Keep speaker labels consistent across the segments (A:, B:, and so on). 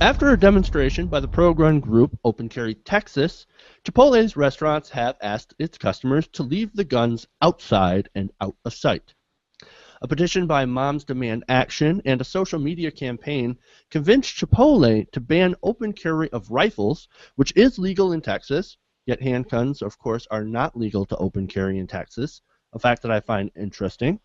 A: After a demonstration by the pro-gun group Open Carry Texas, Chipotle's restaurants have asked its customers to leave the guns outside and out of sight. A petition by Moms Demand Action and a social media campaign convinced Chipotle to ban open carry of rifles, which is legal in Texas, yet handguns, of course, are not legal to open carry in Texas, a fact that I find interesting.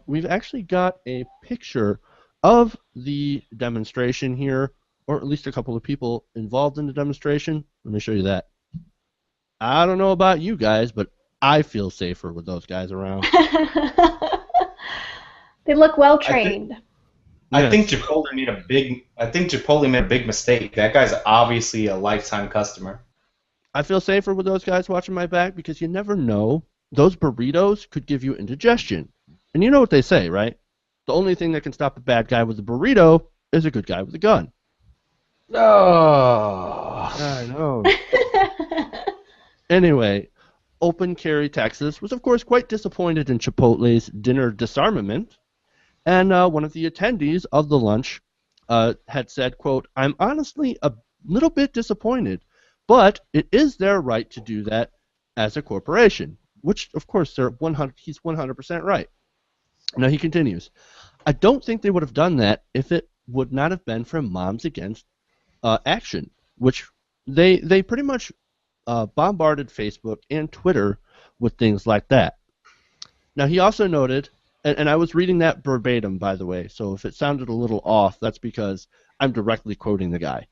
A: We've actually got a picture of the demonstration here, or at least a couple of people involved in the demonstration. Let me show you that. I don't know about you guys, but I feel safer with those guys around.
B: They look well trained.
C: I think Chipotle made a big mistake. That guy's obviously a lifetime customer.
A: I feel safer with those guys watching my back because you never know. Those burritos could give you indigestion. And you know what they say, right? The only thing that can stop a bad guy with a burrito is a good guy with a gun.
D: Oh.
A: I know. Anyway, Open Carry Texas was, of course, quite disappointed in Chipotle's dinner disarmament. And one of the attendees of the lunch had said, quote, "I'm honestly a little bit disappointed, but it is their right to do that as a corporation," which, of course, he's 100% right. Now he continues, "I don't think they would have done that if it would not have been for Moms Against Action," which they pretty much bombarded Facebook and Twitter with things like that. Now he also noted, and I was reading that verbatim, by the way, so if it sounded a little off, that's because I'm directly quoting the guy.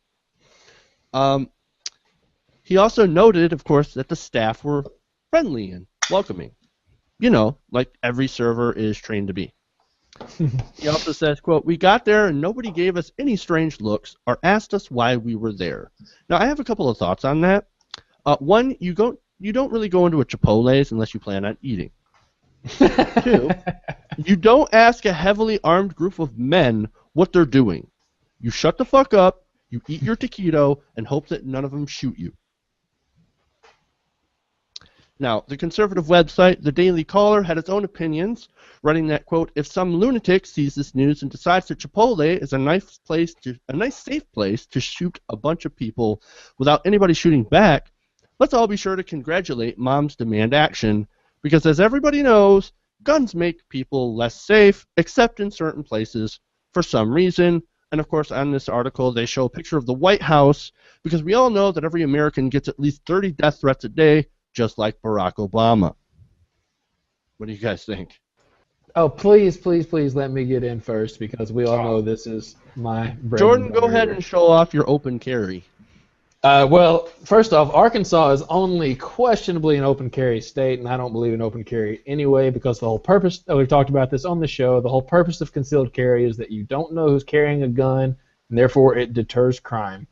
A: He also noted, of course, that the staff were friendly and welcoming. You know, like every server is trained to be. He also says, quote, "We got there and nobody gave us any strange looks or asked us why we were there." Now, I have a couple of thoughts on that. One, you don't really go into a Chipotle's unless you plan on eating. Two, you don't ask a heavily armed group of men what they're doing. You shut the fuck up, you eat your taquito, and hope that none of them shoot you. Now, the conservative website, The Daily Caller, had its own opinions, writing that, quote, "If some lunatic sees this news and decides that Chipotle is a nice, safe place to shoot a bunch of people without anybody shooting back, let's all be sure to congratulate Moms Demand Action, because as everybody knows, guns make people less safe, except in certain places, for some reason." And of course, on this article, they show a picture of the White House, because we all know that every American gets at least 30 death threats a day, just like Barack Obama. What do you guys think?
D: Oh, please, please, please let me get in first, because we all know this is my bread.
A: Jordan, go ahead and show off your open carry.
D: Well, first off, Arkansas is only questionably an open carry state, and I don't believe in open carry anyway, because the whole purpose, we've talked about this on the show, the whole purpose of concealed carry is that you don't know who's carrying a gun, and therefore it deters crime,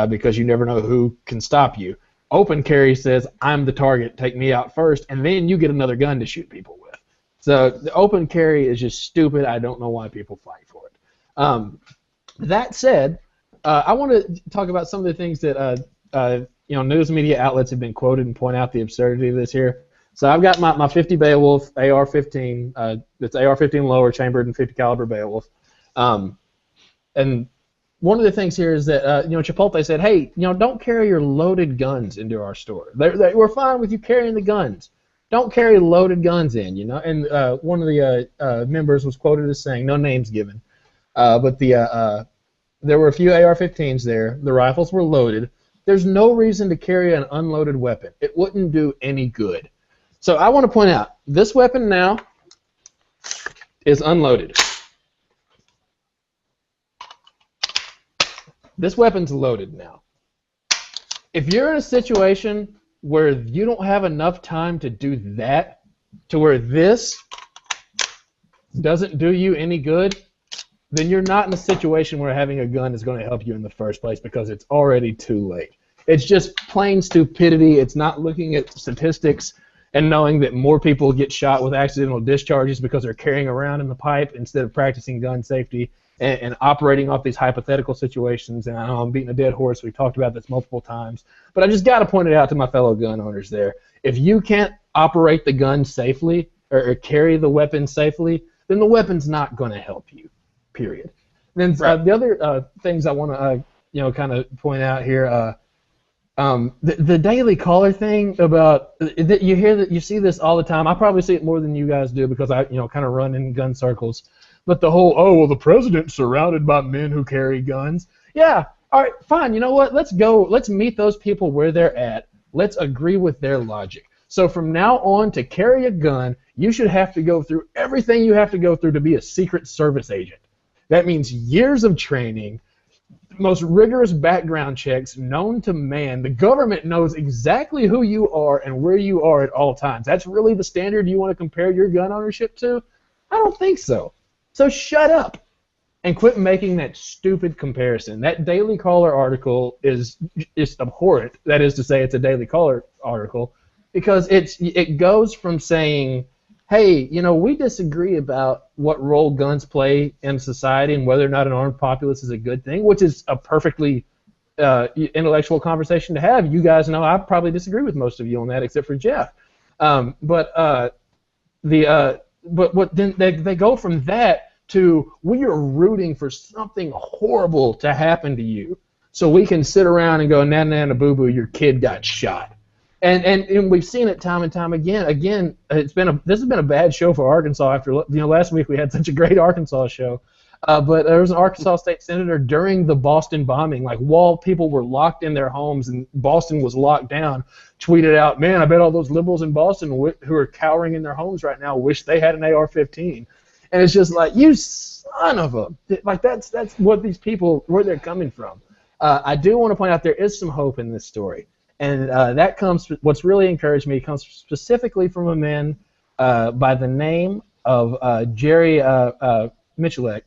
D: because you never know who can stop you. Open carry says, I'm the target, take me out first, and then you get another gun to shoot people with. So the open carry is just stupid. I don't know why people fight for it. That said, I want to talk about some of the things that news media outlets have been quoted and point out the absurdity of this here. So I've got my 50 Beowulf AR-15. It's AR-15 lower chambered and 50 caliber Beowulf. And one of the things here is that Chipotle said, hey, don't carry your loaded guns into our store. We're fine with you carrying the guns. Don't carry loaded guns in, And one of the members was quoted as saying, no names given, but there were a few AR-15s there. The rifles were loaded. There's no reason to carry an unloaded weapon. It wouldn't do any good. So I want to point out, this weapon now is unloaded. This weapon's loaded now. If you're in a situation where you don't have enough time to do that, to where this doesn't do you any good, then you're not in a situation where having a gun is going to help you in the first place, because it's already too late. It's just plain stupidity. It's not looking at statistics and knowing that more people get shot with accidental discharges because they're carrying around in the pipe instead of practicing gun safety and operating off these hypothetical situations. And I know I'm beating a dead horse. We've talked about this multiple times. But I just got to point it out to my fellow gun owners there. If you can't operate the gun safely or carry the weapon safely, then the weapon's not going to help you, period. Then the other things I want to kind of point out here, the daily caller thing about you hear that, you see this all the time. I probably see it more than you guys do because I kind of run in gun circles. But the whole, oh well, the president's surrounded by men who carry guns. Yeah, all right, fine. You know what? Let's go. Let's meet those people where they're at. Let's agree with their logic. So from now on, to carry a gun, you should have to go through everything you have to go through to be a Secret Service agent. That means years of training, most rigorous background checks known to man. The government knows exactly who you are and where you are at all times. That's really the standard you want to compare your gun ownership to? I don't think so. So shut up and quit making that stupid comparison. That Daily Caller article is abhorrent. That is to say, it's a Daily Caller article because it goes from saying, hey, we disagree about what role guns play in society and whether or not an armed populace is a good thing, which is a perfectly intellectual conversation to have. You guys know I probably disagree with most of you on that, except for Jeff. But then they go from that to, we are rooting for something horrible to happen to you so we can sit around and go, na boo boo, your kid got shot. And we've seen it time and time again. Again, this has been a bad show for Arkansas. After last week we had such a great Arkansas show, but there was an Arkansas state senator during the Boston bombing, like while people were locked in their homes and Boston was locked down, tweeted out, "Man, I bet all those liberals in Boston who are cowering in their homes right now wish they had an AR-15." And it's just like, you son of a, like that's what these people, where they're coming from. I do want to point out there is some hope in this story. And that comes, what's really encouraged me comes specifically from a man by the name of Jerry Michalek,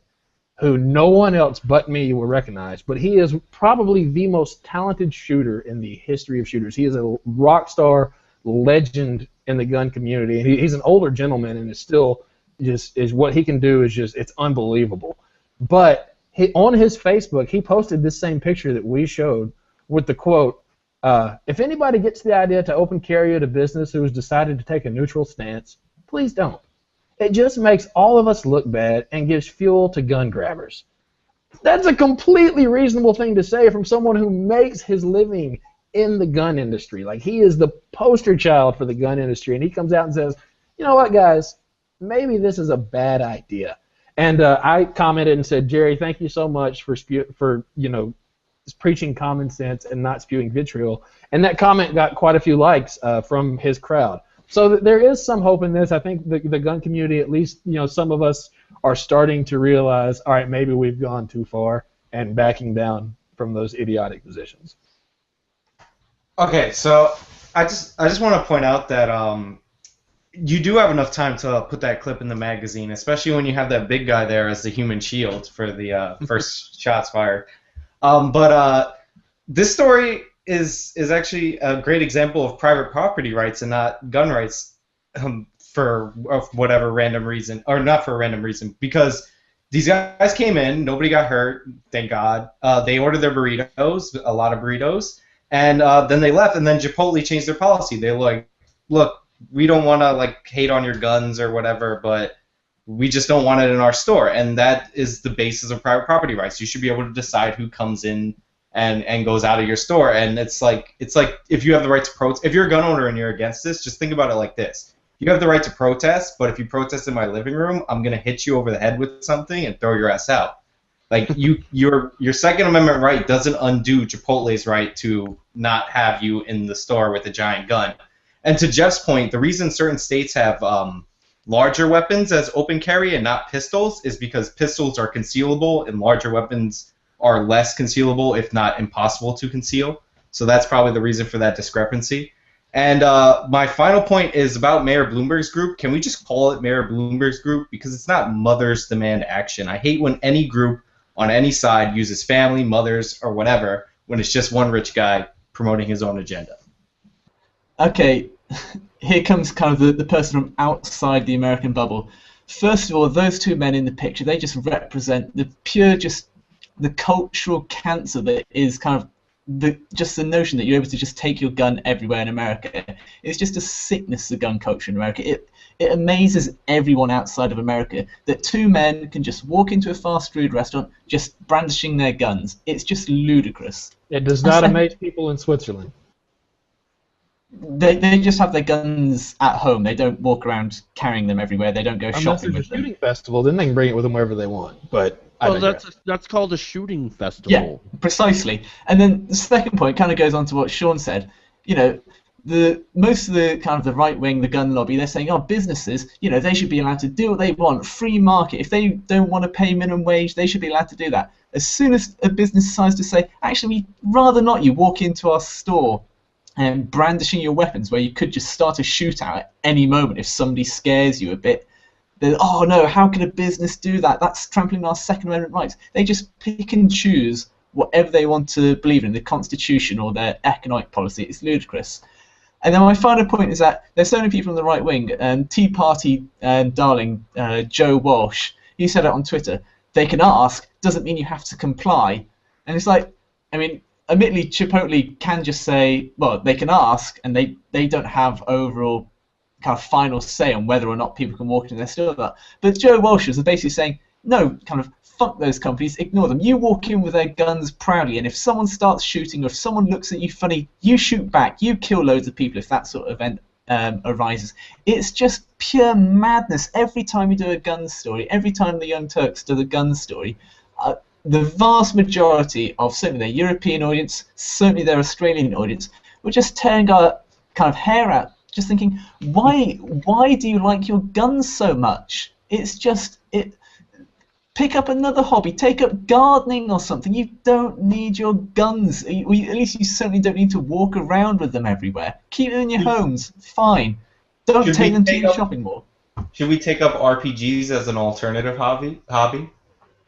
D: who no one else but me will recognize, but he is probably the most talented shooter in the history of shooters. He is a rock star legend in the gun community, and he's an older gentleman, and is still is what he can do is just, it's unbelievable. But on his Facebook, he posted this same picture that we showed with the quote, if anybody gets the idea to open carry at a business who has decided to take a neutral stance, please don't. It just makes all of us look bad and gives fuel to gun grabbers. That's a completely reasonable thing to say from someone who makes his living in the gun industry. Like, he is the poster child for the gun industry, and he comes out and says, you know what, guys, maybe this is a bad idea. And I commented and said, Jerry, thank you so much for preaching common sense and not spewing vitriol. And that comment got quite a few likes from his crowd. So there is some hope in this. I think the gun community, at least, some of us are starting to realize, all right, maybe we've gone too far, and backing down from those idiotic positions.
C: Okay, so I just want to point out that you do have enough time to put that clip in the magazine, especially when you have that big guy there as the human shield for the first shots fired. But this story is actually a great example of private property rights and not gun rights for whatever random reason, or not for a random reason, because these guys came in, nobody got hurt, thank God. They ordered their burritos, a lot of burritos, and then they left, and then Chipotle changed their policy. They were like, look, we don't want to hate on your guns or whatever, but we just don't want it in our store. And that is the basis of private property rights. You should be able to decide who comes in and goes out of your store. And it's like if you have the right to protest, if you're a gun owner and you're against this, just think about it like this. You have the right to protest, but if you protest in my living room, I'm going to hit you over the head with something and throw your ass out. Your Second Amendment right doesn't undo Chipotle's right to not have you in the store with a giant gun. And to Jeff's point, the reason certain states have larger weapons as open carry and not pistols is because pistols are concealable and larger weapons are less concealable, if not impossible to conceal. So that's probably the reason for that discrepancy. And my final point is about Mayor Bloomberg's group. Can we just call it Mayor Bloomberg's group? Because it's not Mothers Demand Action. I hate when any group on any side uses family, mothers, or whatever when it's just one rich guy promoting his own agenda.
E: Okay, here comes kind of the person from outside the American bubble. First of all, those two men in the picture, they just represent the pure, just the cultural cancer that is kind of the notion that you're able to just take your gun everywhere in America. It's just a sickness, the gun culture in America. It it amazes everyone outside of America that two men can just walk into a fast food restaurant just brandishing their guns. It's just ludicrous.
D: It does not amaze people in Switzerland.
E: They just have their guns at home. They don't walk around carrying them everywhere. They don't go
D: Unless
E: shopping
D: there's
E: with
D: a shooting festival, then they can bring it with them wherever they want. But
A: Well, that's called a shooting festival.
E: Yeah, precisely. And then the second point kind of goes on to what Sean said. You know, most of the kind of the right wing, the gun lobby, they're saying, oh, businesses, they should be allowed to do what they want, free market. If they don't want to pay minimum wage, they should be allowed to do that. As soon as a business decides to say, actually, we'd rather not you walk into our store and brandishing your weapons, where you could just start a shootout at any moment if somebody scares you a bit. Oh no, how can a business do that? That's trampling our Second Amendment rights. They just pick and choose whatever they want to believe in, the Constitution or their economic policy. It's ludicrous. And then my final point is that there's so many people on the right wing, Tea Party darling Joe Walsh, he said it on Twitter, they can ask, doesn't mean you have to comply. And it's like, I mean, admittedly, Chipotle can just say, well, they can ask, and they don't have overall kind of final say on whether or not people can walk into their store. But Joe Walsh is basically saying, no, kind of fuck those companies, ignore them. You walk in with their guns proudly, and if someone starts shooting or if someone looks at you funny, you shoot back, you kill loads of people if that sort of event arises. It's just pure madness. Every time you do a gun story, every time the Young Turks do the gun story, the vast majority of certainly their European audience, certainly their Australian audience, were just tearing our kind of hair out, just thinking, why do you like your guns so much? It's just pick up another hobby, take up gardening or something. You don't need your guns. At least you certainly don't need to walk around with them everywhere. Keep them in your homes, fine. Don't take them to your shopping mall.
C: Should we take up RPGs as an alternative hobby?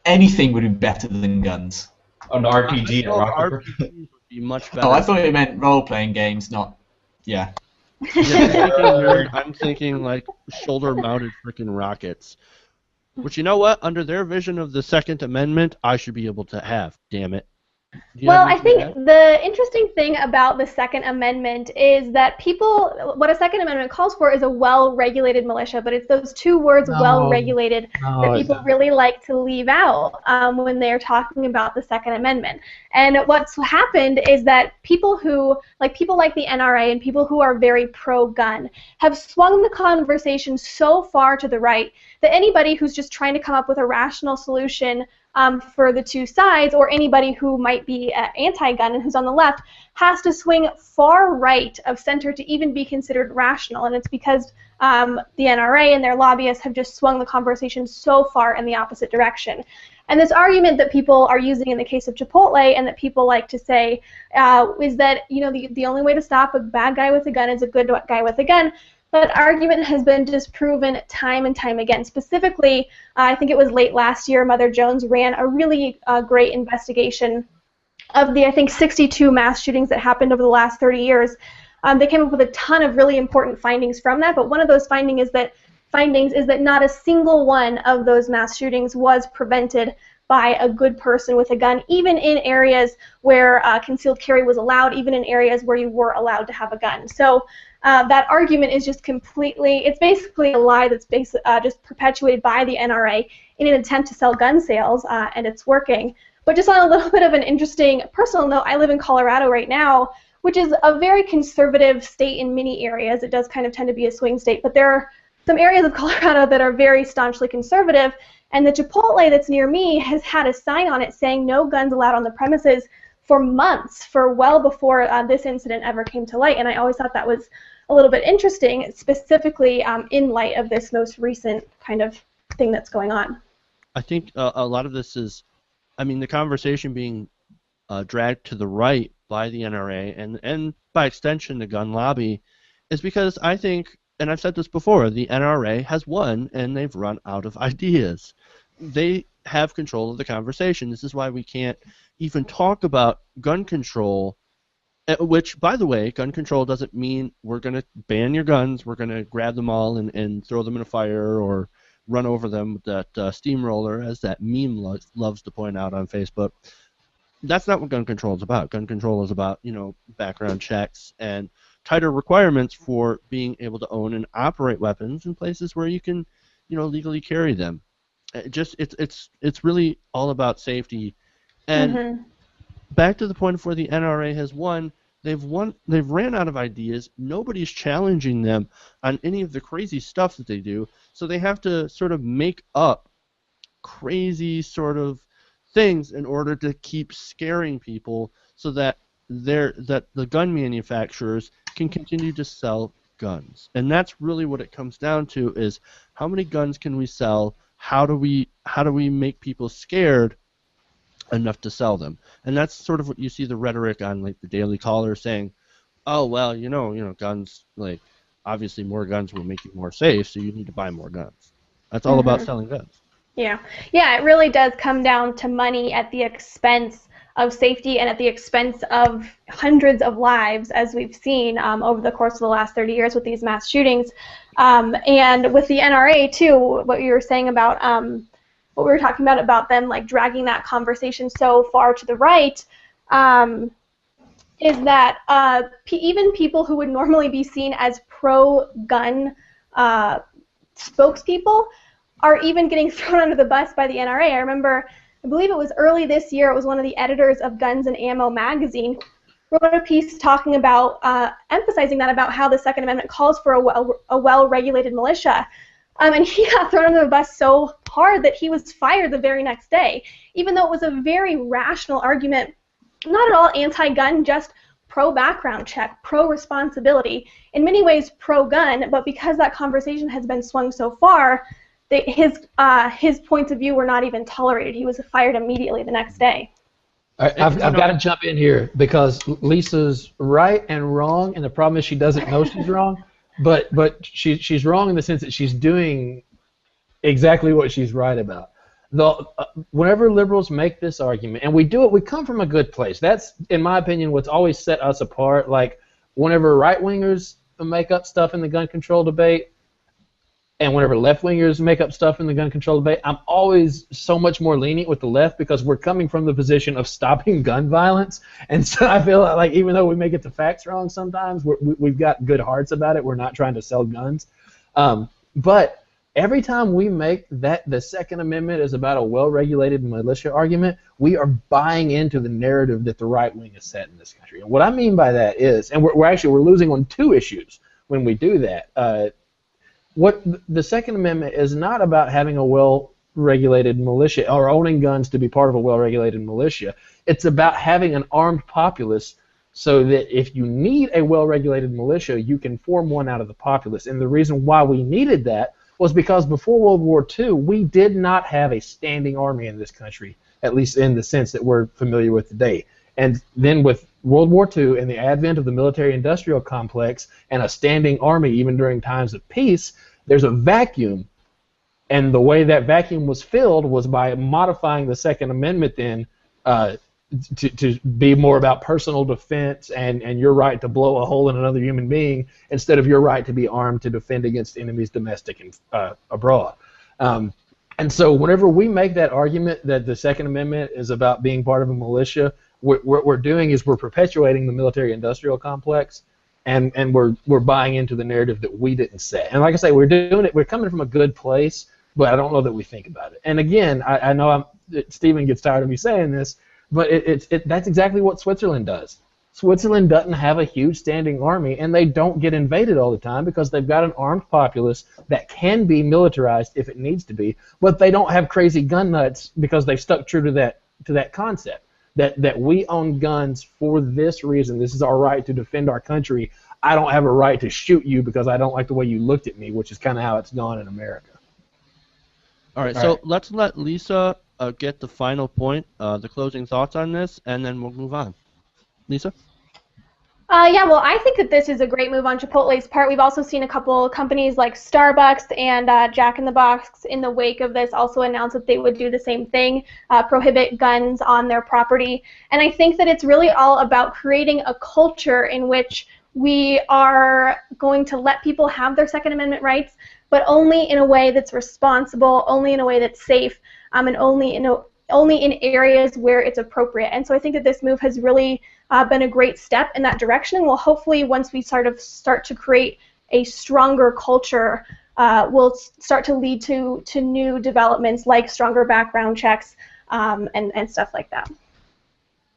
E: Anything would be better than guns.
C: An RPG.
A: RPGs would be much better.
E: Oh, I thought you meant role-playing games, not... Yeah.
A: Yeah, I'm thinking like shoulder-mounted freaking rockets. Which, you know what? Under their vision of the Second Amendment, I should be able to have. Damn it.
B: Well, I think the interesting thing about the Second Amendment is that what a Second Amendment calls for is a well-regulated militia, but it's those two words, well-regulated, that people really like to leave out when they're talking about the Second Amendment. And what's happened is that people like the NRA and people who are very pro-gun have swung the conversation so far to the right that anybody who's just trying to come up with a rational solution for the two sides, or anybody who might be anti-gun and who's on the left, has to swing far right of center to even be considered rational. And it's because the NRA and their lobbyists have just swung the conversation so far in the opposite direction. And this argument that people are using in the case of Chipotle and that people like to say is that the only way to stop a bad guy with a gun is a good guy with a gun. That argument has been disproven time and time again. Specifically, I think it was late last year, Mother Jones ran a really great investigation of the, I think, 62 mass shootings that happened over the last 30 years. They came up with a ton of really important findings from that, but one of those findings is that not a single one of those mass shootings was prevented by a good person with a gun, even in areas where concealed carry was allowed, even in areas where you were allowed to have a gun. So that argument is just it's basically a lie that's just perpetuated by the NRA in an attempt to sell gun sales, and it's working. But just on a little bit of an interesting personal note, I live in Colorado right now, which is a very conservative state in many areas. It does kind of tend to be a swing state, but there are some areas of Colorado that are very staunchly conservative, and the Chipotle that's near me has had a sign on it saying no guns allowed on the premises for months, for well before this incident ever came to light, and I always thought that was a little bit interesting, specifically in light of this most recent kind of thing that's going on.
A: I think a lot of this is, the conversation being dragged to the right by the NRA and by extension the gun lobby is because I think, and I've said this before, the NRA has won and they've run out of ideas. They have control of the conversation. This is why we can't even talk about gun control, which, by the way, gun control doesn't mean we're going to ban your guns, we're going to grab them all and throw them in a fire or run over them with that steamroller, as that meme loves to point out on Facebook. That's not what gun control is about. Gun control is about, background checks and tighter requirements for being able to own and operate weapons in places where you can, legally carry them. It's really all about safety. And back to the point of where the NRA has won. They've ran out of ideas. Nobody's challenging them on any of the crazy stuff that they do. So they have to sort of make up crazy sort of things in order to keep scaring people, so that the gun manufacturers can continue to sell guns. And that's really what it comes down to: is how many guns can we sell? How do we make people scared enough to sell them? And that's sort of what you see the rhetoric on, like, the Daily Caller saying, oh, well, guns, like, obviously more guns will make you more safe, so you need to buy more guns. That's all about selling guns.
B: Yeah, it really does come down to money at the expense of safety and at the expense of hundreds of lives, as we've seen over the course of the last 30 years with these mass shootings. And with the NRA, too, what you were saying about what we were talking about them, like, dragging that conversation so far to the right, is that even people who would normally be seen as pro-gun spokespeople are even getting thrown under the bus by the NRA. I believe it was early this year, it was one of the editors of Guns and Ammo magazine wrote a piece talking about, emphasizing that, about how the Second Amendment calls for a well-regulated militia. And he got thrown under the bus so hard that he was fired the very next day, even though it was a very rational argument, not at all anti-gun, just pro-background check, pro-responsibility, in many ways pro-gun, but because that conversation has been swung so far, his points of view were not even tolerated. He was fired immediately the next day.
D: I've got to jump in here because Lisa's right and wrong, and the problem is she doesn't know she's wrong. But she's wrong in the sense that she's doing exactly what she's right about. Whenever liberals make this argument, and we do it, we come from a good place. That's, in my opinion, what's always set us apart. Like, whenever right-wingers make up stuff in the gun control debate, and whenever left-wingers make up stuff in the gun control debate, I'm always so much more lenient with the left because we're coming from the position of stopping gun violence. And so I feel like even though we may get the facts wrong sometimes, we've got good hearts about it. We're not trying to sell guns. But every time we make that the Second Amendment is about a well-regulated militia argument, we are buying into the narrative that the right wing has set in this country. And what I mean by that is, and we're losing on two issues when we do that. What the Second Amendment is not about having a well-regulated militia or owning guns to be part of a well-regulated militia. It's about having an armed populace so that if you need a well-regulated militia, you can form one out of the populace. And the reason why we needed that was because before World War II, we did not have a standing army in this country, at least in the sense that we're familiar with today. And then with World War II and the advent of the military-industrial complex and a standing army even during times of peace, there's a vacuum. And the way that vacuum was filled was by modifying the Second Amendment then to be more about personal defense and your right to blow a hole in another human being instead of your right to be armed to defend against enemies domestic and abroad. And so whenever we make that argument that the Second Amendment is about being part of a militia, what we're doing is we're perpetuating the military-industrial complex, and we're buying into the narrative that we didn't set. And like I say, we're doing it. We're coming from a good place, but I don't know that we think about it. And again, I know Stephen gets tired of me saying this, but that's exactly what Switzerland does. Switzerland doesn't have a huge standing army, and they don't get invaded all the time because they've got an armed populace that can be militarized if it needs to be, but they don't have crazy gun nuts because they've stuck true to that concept. That we own guns for this reason. This is our right to defend our country. I don't have a right to shoot you because I don't like the way you looked at me, which is kind of how it's gone in America.
A: All right, so let's let Lisa get the final point, the closing thoughts on this, and then we'll move on. Lisa?
B: Yeah, well, I think that this is a great move on Chipotle's part. We've also seen a couple companies like Starbucks and Jack in the Box in the wake of this also announced that they would do the same thing, prohibit guns on their property. And I think that it's really all about creating a culture in which we are going to let people have their Second Amendment rights, but only in a way that's responsible, only in a way that's safe, and only in only in areas where it's appropriate. And so I think that this move has really been a great step in that direction, and will hopefully, once we start to create a stronger culture, will start to lead to new developments like stronger background checks and stuff like that.